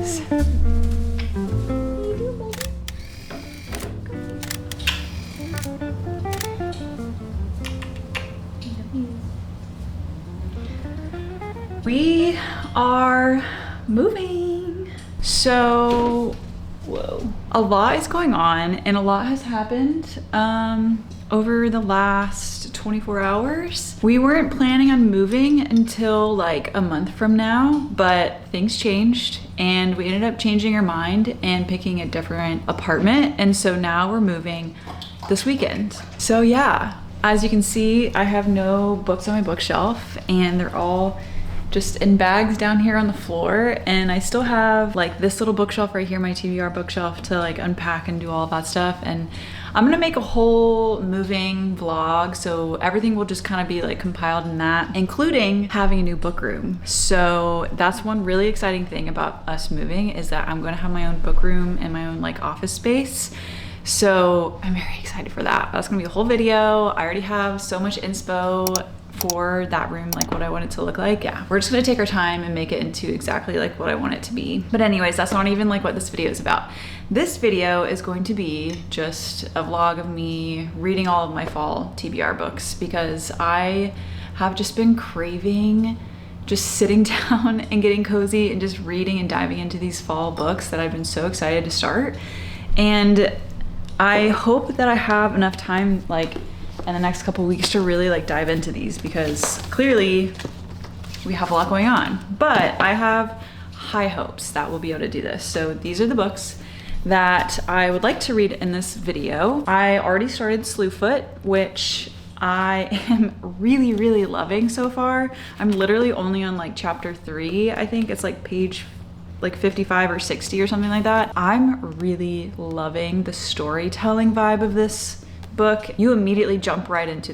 puppies. We are moving. So, whoa. A lot is going on and a lot has happened over the last 24 hours. We weren't planning on moving until like a month from now, but things changed and we ended up changing our mind and picking a different apartment. And so now we're moving this weekend. So yeah, as you can see, I have no books on my bookshelf and they're all just in bags down here on the floor, and I still have like this little bookshelf right here, my TBR bookshelf, to like unpack and do all of that stuff. And I'm gonna make a whole moving vlog, so everything will just kind of be like compiled in that, including having a new book room. So that's one really exciting thing about us moving, is that I'm gonna have my own book room and my own like office space. So I'm very excited for that. That's gonna be a whole video. I already have so much inspo for that room, like what I want it to look like. Yeah, we're just gonna take our time and make it into exactly like what I want it to be. But anyways, that's not even like what this video is about. This video is going to be just a vlog of me reading all of my fall TBR books, because I have just been craving just sitting down and getting cozy and just reading and diving into these fall books that I've been so excited to start. And I hope that I have enough time like in the next couple weeks to really like dive into these, because clearly we have a lot going on, but I have high hopes that we'll be able to do this. So these are the books that I would like to read in this video. I already started Slewfoot, which I am really, really loving so far. I'm literally only on like chapter 3. I think it's like page like 55 or 60 or something like that. I'm really loving the storytelling vibe of this book. You immediately jump right into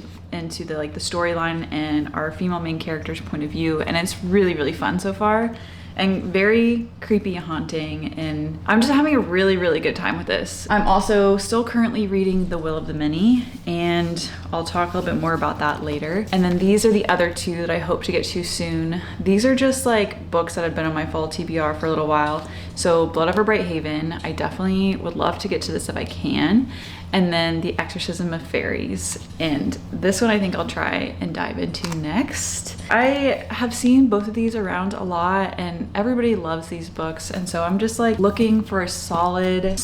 the like the storyline and our female main character's point of view, and it's really, really fun so far and very creepy and haunting, and I'm just having a really, really good time with this. I'm also still currently reading The Will of the Many, and I'll talk a little bit more about that later. And then these are the other two that I hope to get to soon. These are just like books that have been on my fall TBR for a little while. So Blood Over Bright Haven, I definitely would love to get to this if I can. And then The Exorcism of Fairies. And this one I think I'll try and dive into next. I have seen both of these around a lot and everybody loves these books. And so I'm just like looking for a solid,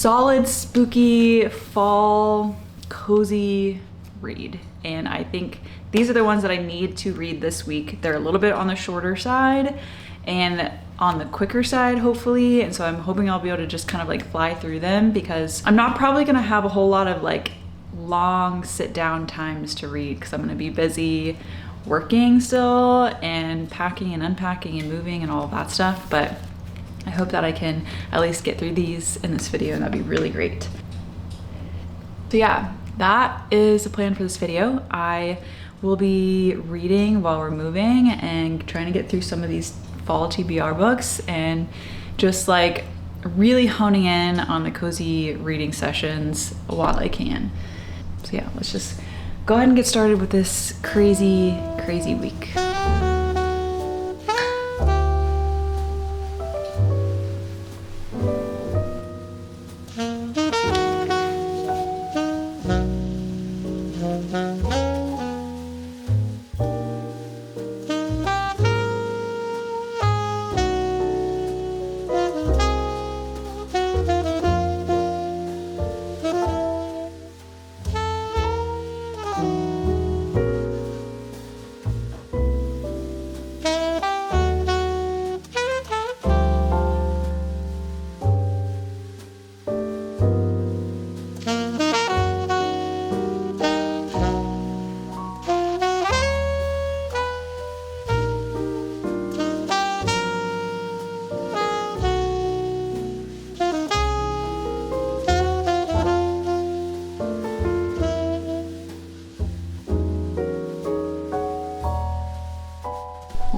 spooky, fall, cozy read. And I think these are the ones that I need to read this week. They're a little bit on the shorter side and on the quicker side, hopefully. And so I'm hoping I'll be able to just kind of like fly through them, because I'm not probably gonna have a whole lot of like long sit down times to read, because I'm gonna be busy working still and packing and unpacking and moving and all of that stuff. But I hope that I can at least get through these in this video, and that'd be really great. So yeah, that is the plan for this video. I will be reading while we're moving and trying to get through some of these fall TBR books and just like really honing in on the cozy reading sessions while I can. So yeah, let's just go ahead and get started with this crazy, crazy week.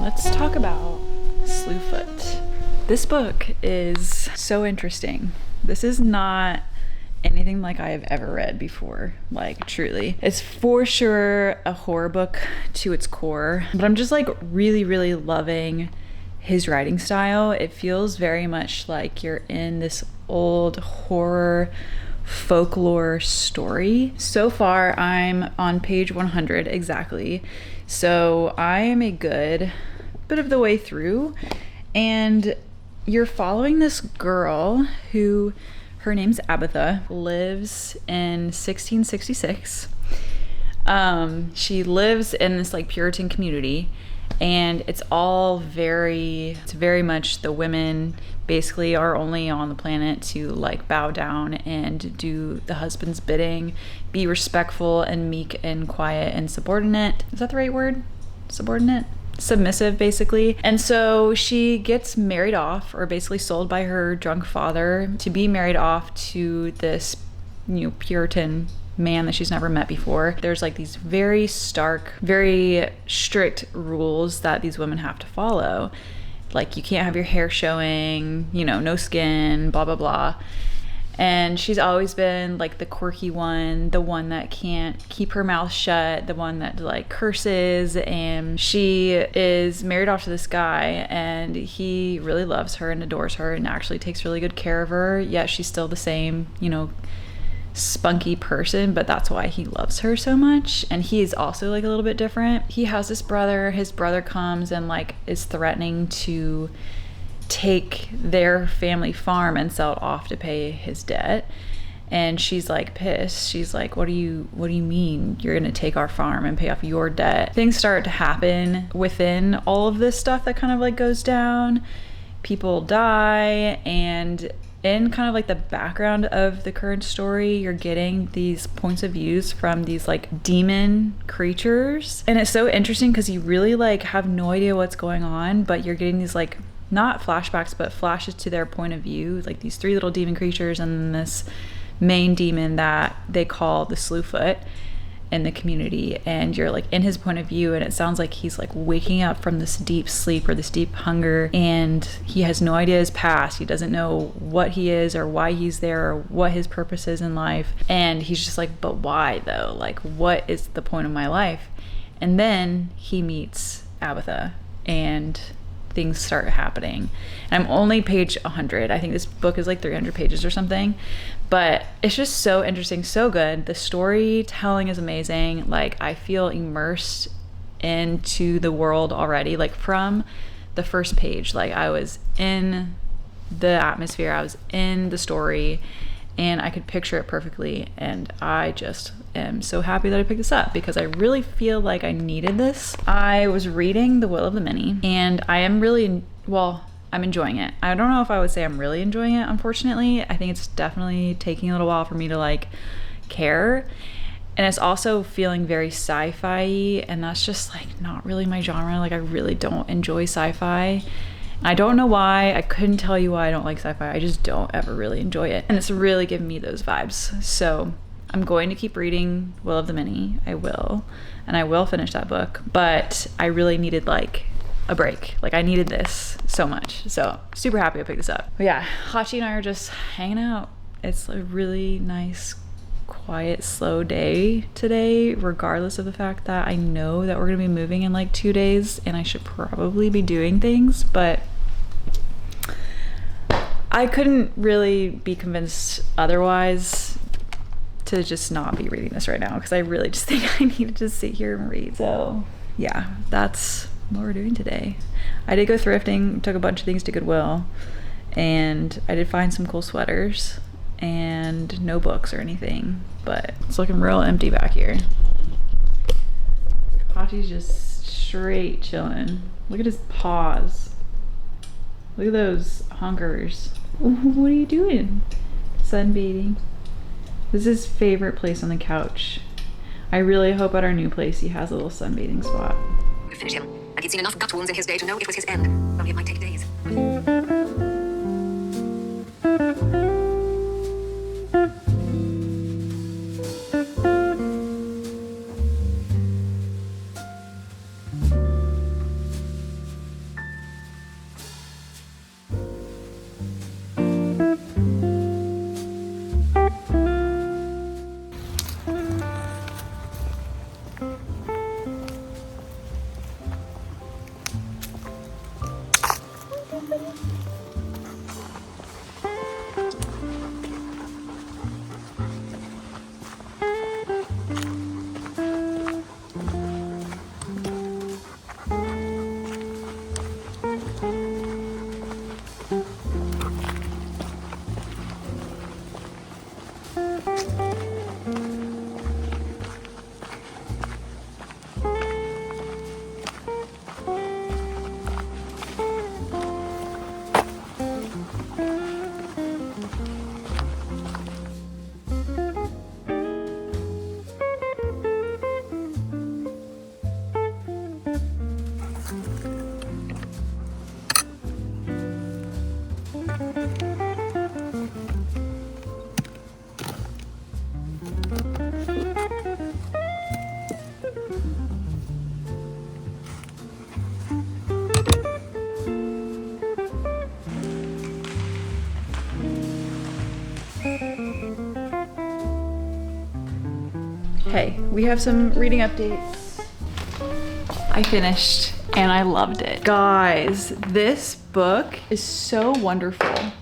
Let's talk about Slewfoot. This book is so interesting. This is not anything like I have ever read before, like truly. It's for sure a horror book to its core, but I'm just like really, really loving his writing style. It feels very much like you're in this old horror folklore story. So far, I'm on page 100 exactly. So I am a good bit of the way through, and you're following this girl who, her name's Abatha, lives in 1666. She lives in this like Puritan community, and it's very much the women basically are only on the planet to like bow down and do the husband's bidding, be respectful and meek and quiet and subordinate. Is that the right word? Subordinate? Submissive, basically. And so she gets married off, or basically sold by her drunk father to be married off to this, Puritan man that she's never met before. There's like these very stark, very strict rules that these women have to follow. Like you can't have your hair showing, no skin, blah, blah, blah. And she's always been like the quirky one, the one that can't keep her mouth shut, the one that like curses. And she is married off to this guy, and he really loves her and adores her and actually takes really good care of her. Yet she's still the same, spunky person, but that's why he loves her so much. And he is also like a little bit different. He has this brother. His brother comes and like is threatening to take their family farm and sell it off to pay his debt. And she's like pissed. She's like, what do you mean you're gonna take our farm and pay off your debt? Things start to happen within all of this stuff that kind of like goes down. People die, and in kind of like the background of the current story, you're getting these points of views from these like demon creatures. And it's so interesting because you really like have no idea what's going on, but you're getting these like not flashbacks, but flashes to their point of view, like these three little demon creatures and this main demon that they call the Slewfoot in the community. And you're like in his point of view, and it sounds like he's like waking up from this deep sleep or this deep hunger, and he has no idea his past. He doesn't know what he is or why he's there or what his purpose is in life. And he's just like, but why though? Like, what is the point of my life? And then he meets Abatha, and things start happening. And I'm only page 100. I think this book is like 300 pages or something, but it's just so interesting, so good. The storytelling is amazing. Like I feel immersed into the world already, like from the first page. Like I was in the atmosphere, I was in the story, and I could picture it perfectly. And I just am so happy that I picked this up because I really feel like I needed this. I was reading The Will of the Many, and I am really, I'm enjoying it. I don't know if I would say I'm really enjoying it, unfortunately. I think it's definitely taking a little while for me to like care. And it's also feeling very sci-fi, and that's just like not really my genre. Like I really don't enjoy sci-fi. I don't know why. I couldn't tell you why I don't like sci-fi. I just don't ever really enjoy it. And it's really giving me those vibes. So I'm going to keep reading Will of the Many. I will. And I will finish that book. But I really needed like a break. Like I needed this so much. So super happy I picked this up. But yeah, Hachi and I are just hanging out. It's a really nice, quiet, slow day today, regardless of the fact that I know that we're gonna be moving in like 2 days and I should probably be doing things, but I couldn't really be convinced otherwise to just not be reading this right now, because I really just think I need to just sit here and read. So yeah, that's what we're doing today. I did go thrifting, took a bunch of things to Goodwill, and I did find some cool sweaters and no books or anything, but it's looking real empty back here. Hachi's just straight chilling. Look at his paws. Look at those hunkers. What are you doing? Sunbathing. This is his favorite place on the couch. I really hope at our new place he has a little sunbathing spot. We finished him, and he'd seen enough gut wounds in his day to know it was his end. Only it might take days. Hey, we have some reading updates. I finished and I loved it. Guys, this book is so wonderful.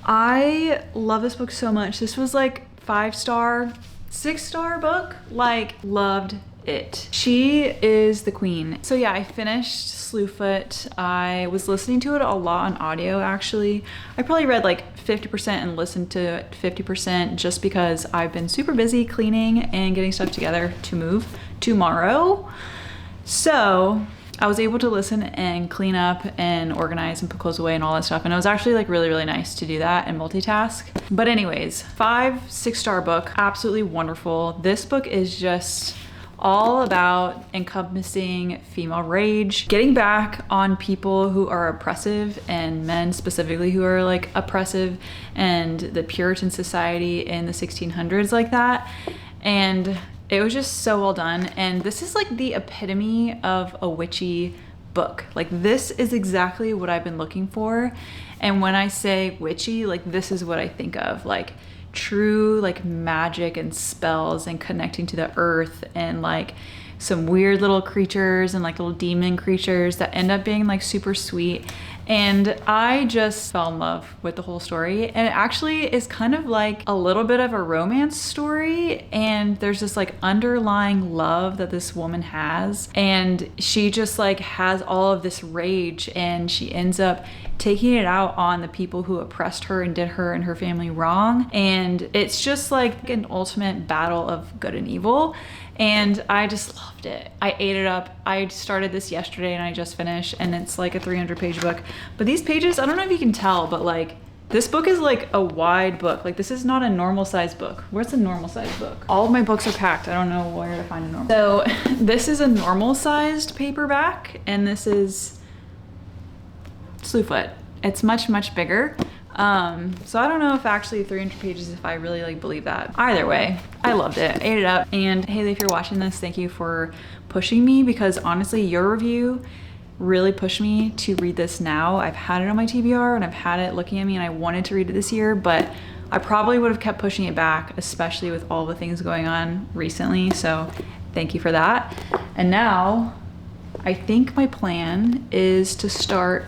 I love this book so much. This was like 5-star, 6-star book. Like, loved it. She is the queen. So yeah, I finished Slewfoot. I was listening to it a lot on audio actually. I probably read like 50% and listened to it 50% just because I've been super busy cleaning and getting stuff together to move tomorrow. So I was able to listen and clean up and organize and put clothes away and all that stuff. And it was actually like really, really nice to do that and multitask. But anyways, 5-6-star book, absolutely wonderful. This book is just all about encompassing female rage, getting back on people who are oppressive and men specifically who are like oppressive, and the Puritan society in the 1600s like that. And it was just so well done. And this is like the epitome of a witchy book. Like, this is exactly what I've been looking for. And when I say witchy, like, this is what I think of, like true like magic and spells and connecting to the earth, and like some weird little creatures and like little demon creatures that end up being like super sweet. And I just fell in love with the whole story. And it actually is kind of like a little bit of a romance story. And there's this like underlying love that this woman has. And she just like has all of this rage, and she ends up taking it out on the people who oppressed her and did her and her family wrong. And it's just like an ultimate battle of good and evil. And I just loved it. I ate it up. I started this yesterday and I just finished, and it's like a 300-page book. But these pages, I don't know if you can tell, but like this book is like a wide book. Like, this is not a normal size book. Where's a normal size book? All of my books are packed. I don't know where to find a normal. So this is a normal sized paperback, and this is Slewfoot. It's much, much bigger. So I don't know if actually 300 pages, if I really like believe that. Either way, I loved it, ate it up. And Haley, if you're watching this, thank you for pushing me, because honestly, your review really pushed me to read this now. I've had it on my TBR and I've had it looking at me, and I wanted to read it this year, but I probably would have kept pushing it back, especially with all the things going on recently. So thank you for that. And now I think my plan is to start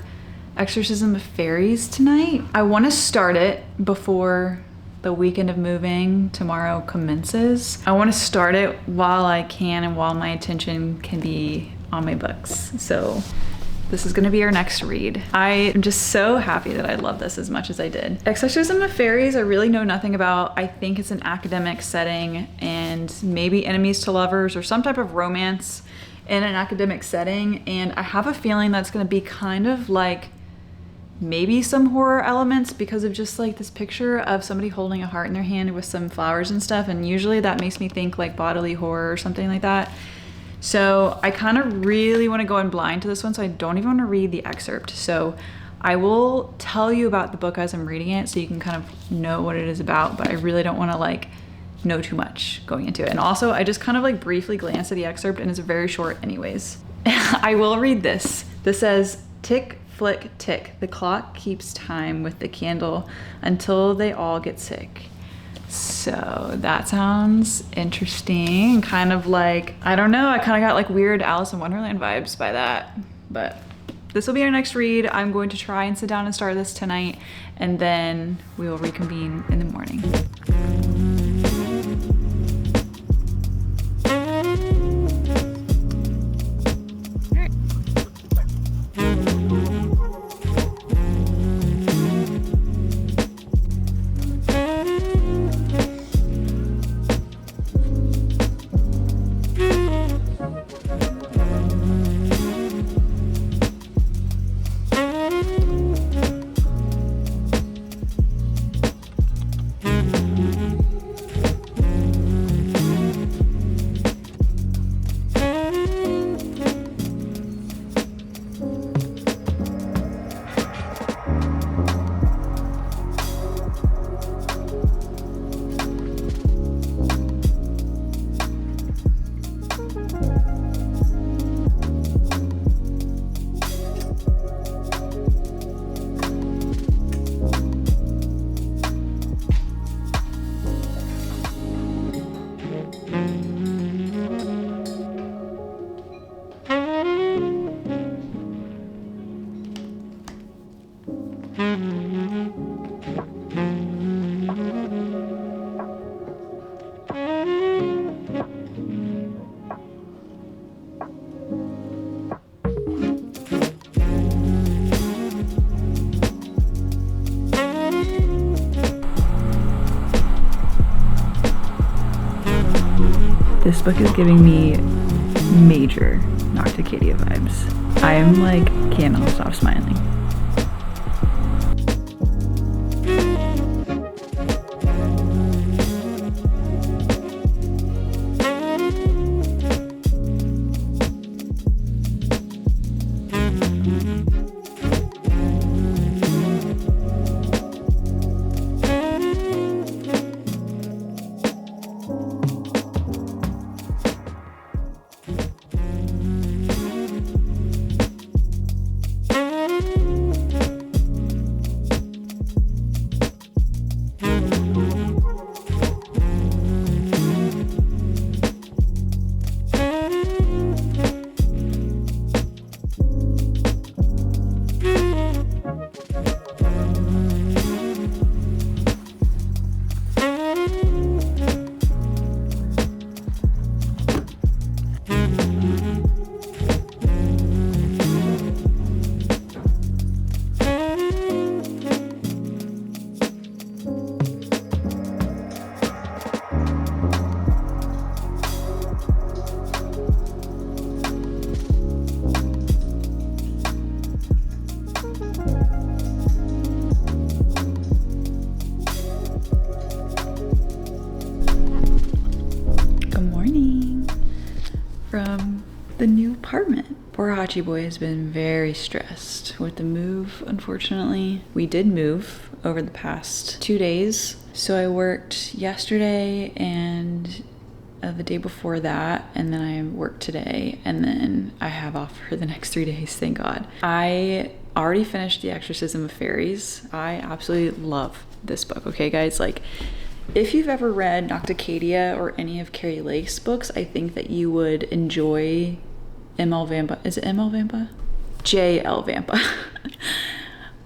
Exorcism of Fairies tonight. I want to start it before the weekend of moving tomorrow commences. I want to start it while I can and while my attention can be on my books. So this is going to be our next read. I am just so happy that I love this as much as I did. Exorcism of Fairies, I really know nothing about. I think it's an academic setting, and maybe enemies to lovers or some type of romance in an academic setting. And I have a feeling that's going to be kind of like maybe some horror elements, because of just like this picture of somebody holding a heart in their hand with some flowers and stuff. And usually that makes me think like bodily horror or something like that. So I kind of really want to go in blind to this one, so I don't even want to read the excerpt. So I will tell you about the book as I'm reading it, so you can kind of know what it is about, but I really don't want to like know too much going into it. And also, I just kind of like briefly glanced at the excerpt, and it's very short anyways. I will read this. This says, "Tick, flick, tick. The clock keeps time with the candle until they all get sick." So that sounds interesting. Kind of like, I don't know, I kind of got like weird Alice in Wonderland vibes by that. But this will be our next read. I'm going to try and sit down and start this tonight, and then we will reconvene in the morning. This book is giving me major Nocticadia vibes. I am like, cannot stop smiling. From the new apartment. Poor Hachi boy has been very stressed with the move, unfortunately. We did move over the past 2 days. So I worked yesterday and the day before that, and then I worked today, and then I have off for the next 3 days, thank God. I already finished The Exorcism of Fairies. I absolutely love this book, okay guys? Like, if you've ever read Nocticadia or any of Carrie Lake's books, I think that you would enjoy M.L. Vampa. Is it M.L. Vampa? J.L. Vampa.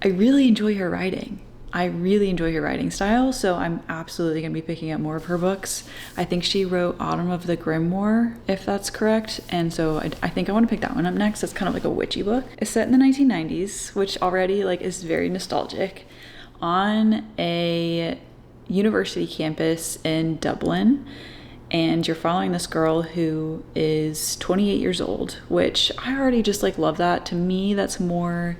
I really enjoy her writing. I really enjoy her writing style, so I'm absolutely going to be picking up more of her books. I think she wrote Autumn of the Grimoire, if that's correct, and so I think I want to pick that one up next. It's kind of like a witchy book. It's set in the 1990s, which already like is very nostalgic, on a university campus in Dublin, and you're following this girl who is 28 years old, which I already just like love that. To me, that's more,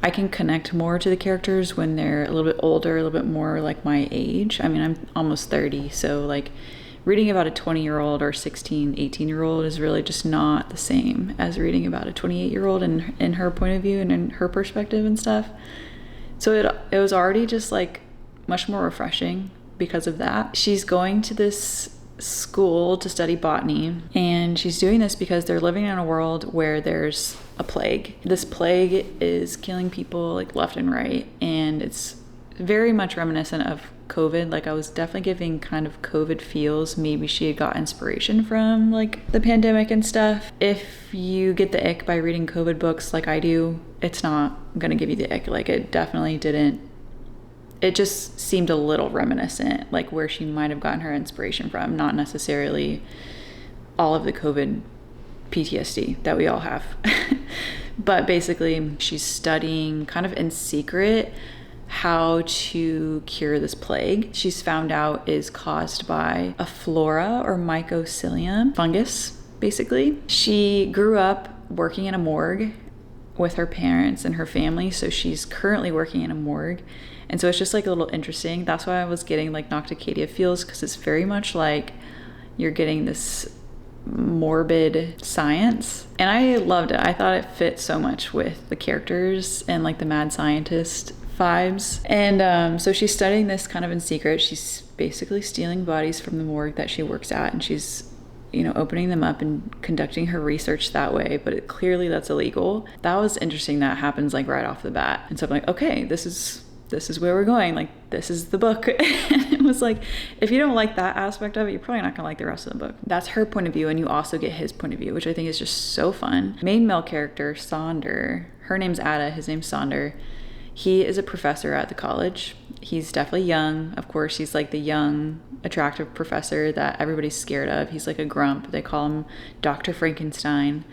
I can connect more to the characters when they're a little bit older, a little bit more like my age. I mean, I'm almost 30, so like reading about a 20-year-old or 16, 18-year-old is really just not the same as reading about a 28-year-old and in her point of view and in her perspective and stuff. So it was already just like much more refreshing because of that. She's going to this school to study botany, and she's doing this because they're living in a world where there's a plague. This plague is killing people like left and right, and it's very much reminiscent of COVID. Like, I was definitely giving kind of COVID feels. Maybe she had got inspiration from like the pandemic and stuff. If you get the ick by reading COVID books like I do, it's not gonna give you the ick. Like, it definitely didn't. It just seemed a little reminiscent, like where she might have gotten her inspiration from, not necessarily all of the COVID PTSD that we all have. But basically, she's studying kind of in secret how to cure this plague. She's found out is caused by a flora or mycocilium fungus, basically. She grew up working in a morgue with her parents and her family, so she's currently working in a morgue. And so it's just like a little interesting. That's why I was getting like Nocticadia feels, because it's very much like you're getting this morbid science. And I loved it. I thought it fit so much with the characters and like the mad scientist vibes. And so she's studying this kind of in secret. She's basically stealing bodies from the morgue that she works at, and she's, you know, opening them up and conducting her research that way, but clearly that's illegal. That was interesting. That happens like right off the bat. And so I'm like, okay, this is where we're going. Like, this is the book. And it was like, if you don't like that aspect of it, you're probably not gonna like the rest of the book. That's her point of view, and you also get his point of view, which I think is just so fun. Main male character, Sonder, her name's Ada, his name's Sonder. He is a professor at the college. He's definitely young. Of course, he's like the young, attractive professor that everybody's scared of. He's like a grump. They call him Dr. Frankenstein.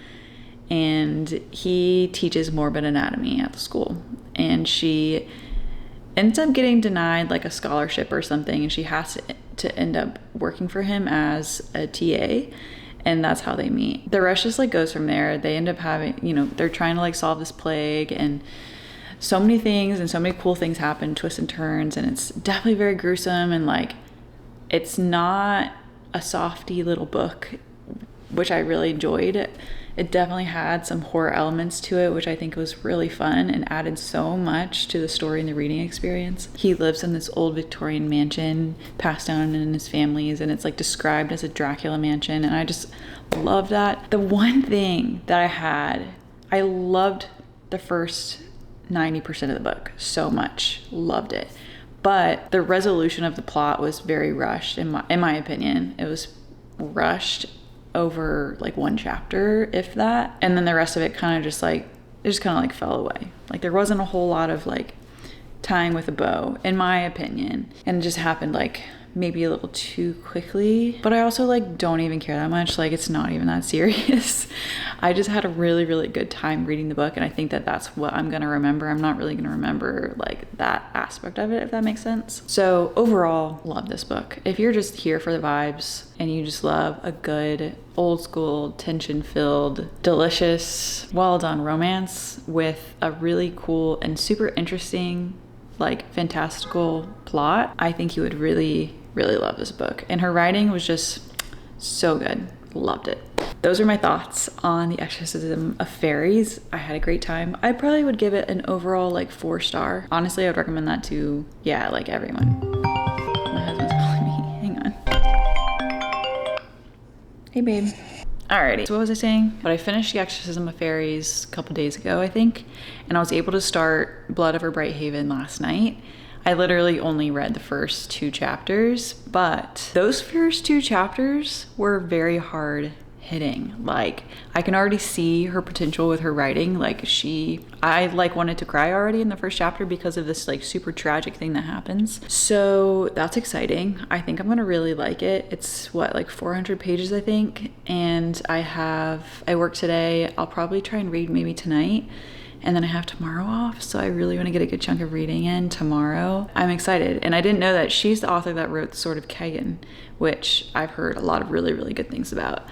And he teaches morbid anatomy at the school. And she ends up getting denied like a scholarship or something. And she has to end up working for him as a TA. And that's how they meet. The rest just like goes from there. They end up having, you know, they're trying to like solve this plague, and so many things and so many cool things happen, twists and turns, and it's definitely very gruesome, and like it's not a softy little book, which I really enjoyed. It definitely had some horror elements to it, which I think was really fun and added so much to the story and the reading experience. He lives in this old Victorian mansion passed down in his family's, and it's like described as a Dracula mansion, and I just love that. The one thing that I loved the first 90% of the book so much, loved it, but the resolution of the plot was very rushed in my opinion. It was rushed over like one chapter, if that, and then the rest of it kind of just like fell away. Like there wasn't a whole lot of like tying with a bow, in my opinion, and it just happened like maybe a little too quickly. But I also like don't even care that much. Like it's not even that serious. I just had a really, really good time reading the book, and I think that that's what I'm gonna remember. I'm not really gonna remember like that aspect of it, if that makes sense. So overall, love this book. If you're just here for the vibes and you just love a good old school, tension filled, delicious, well done romance with a really cool and super interesting, like fantastical plot, I think you would really, really love this book. And her writing was just so good. Loved it. Those are my thoughts on The Exorcism of Fairies. I had a great time. I probably would give it an overall like 4-star. Honestly, I would recommend that to, yeah, like everyone. My husband's calling me. Hang on. Hey, babe. Alrighty, so what was I saying? But I finished The Exorcism of Fairies a couple days ago, I think, and I was able to start Blood Over Brighthaven last night. I literally only read the first 2 chapters, but those first 2 chapters were very hard hitting. Like I can already see her potential with her writing. Like I like wanted to cry already in the first chapter because of this like super tragic thing that happens. So that's exciting. I think I'm gonna really like it. It's what, like 400 pages I think, and I work today. I'll probably try and read maybe tonight, and then I have tomorrow off, so I really want to get a good chunk of reading in tomorrow. I'm excited, and I didn't know that she's the author that wrote Sword of Kagan, which I've heard a lot of really, really good things about.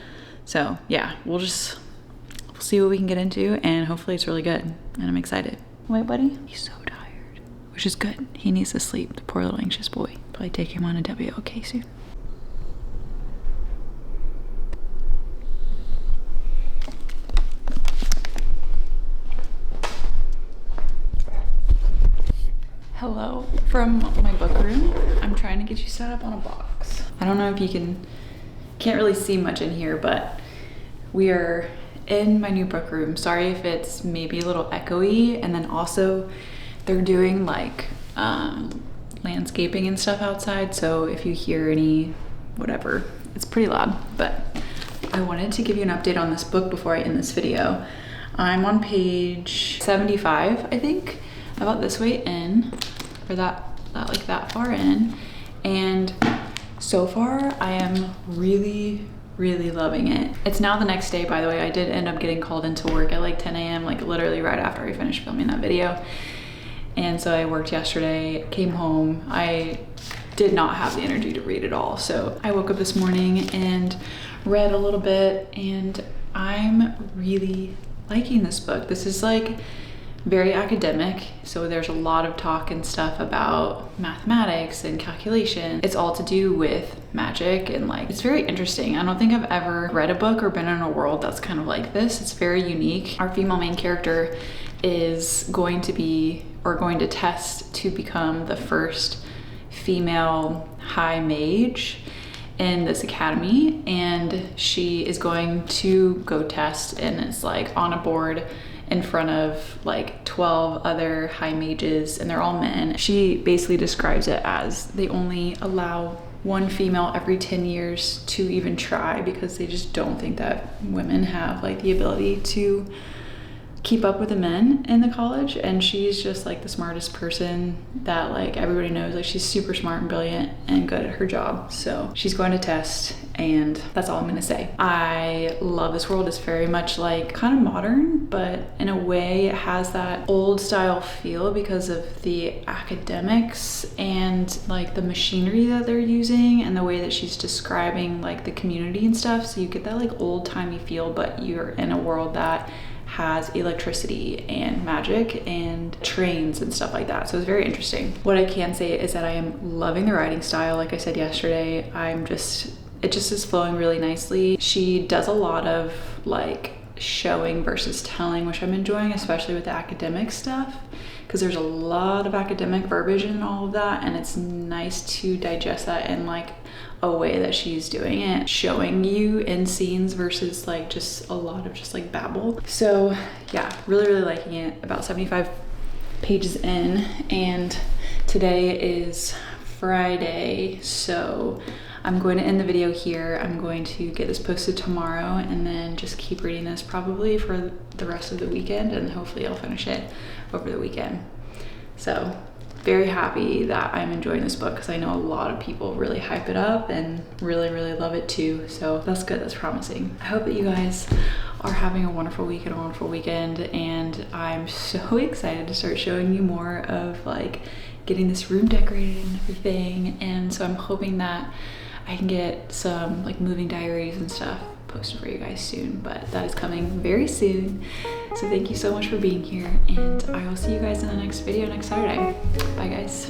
So yeah, we'll see what we can get into, and hopefully it's really good, and I'm excited. Wait, buddy? He's so tired, which is good. He needs to sleep, the poor little anxious boy. Probably take him on a WOK soon. Hello from my book room. I'm trying to get you set up on a box. I don't know if you can't really see much in here, but we are in my new book room. Sorry if it's maybe a little echoey, and then also they're doing like landscaping and stuff outside, so if you hear any whatever, it's pretty loud. But I wanted to give you an update on this book before I end this video. I'm on page 75, I think, about this way in, or that far in, and so far I am really, really loving it. It's now the next day, by the way. I did end up getting called into work at like 10 a.m, like literally right after I finished filming that video. And so I worked yesterday, came home. I did not have the energy to read at all. So I woke up this morning and read a little bit, and I'm really liking this book. This is like very academic, so there's a lot of talk and stuff about mathematics and calculation. It's all to do with magic, and like it's very interesting. I don't think I've ever read a book or been in a world that's kind of like this. It's very unique. Our female main character is going to test to become the first female high mage in this academy, and she is going to go test, and it's like on a board in front of like 12 other high mages, and they're all men. She basically describes it as they only allow one female every 10 years to even try, because they just don't think that women have like the ability to keep up with the men in the college, and she's just like the smartest person that like everybody knows. Like she's super smart and brilliant and good at her job. So she's going to test, and that's all I'm gonna say. I love this world. It's very much like kind of modern, but in a way it has that old style feel because of the academics and like the machinery that they're using and the way that she's describing like the community and stuff. So you get that like old timey feel, but you're in a world that has electricity and magic and trains and stuff like that. So it's very interesting. What I can say is that I am loving the writing style. Like I said yesterday, it just is flowing really nicely. She does a lot of like showing versus telling, which I'm enjoying, especially with the academic stuff, because there's a lot of academic verbiage in all of that, and it's nice to digest that in like a way that she's doing it, showing you in scenes versus like just a lot of just like babble. So yeah, really liking it. About 75 pages in, and today is Friday, so I'm going to end the video here. I'm going to get this posted tomorrow and then just keep reading this probably for the rest of the weekend, and hopefully I'll finish it over the weekend. So very happy that I'm enjoying this book, because I know a lot of people really hype it up and really love it too. So that's good, that's promising. I hope that you guys are having a wonderful week and a wonderful weekend, and I'm so excited to start showing you more of like getting this room decorated and everything. And so I'm hoping that I can get some like moving diaries and stuff posted for you guys soon, but that is coming very soon. So thank you so much for being here, and I will see you guys in the next video next Saturday. Bye guys.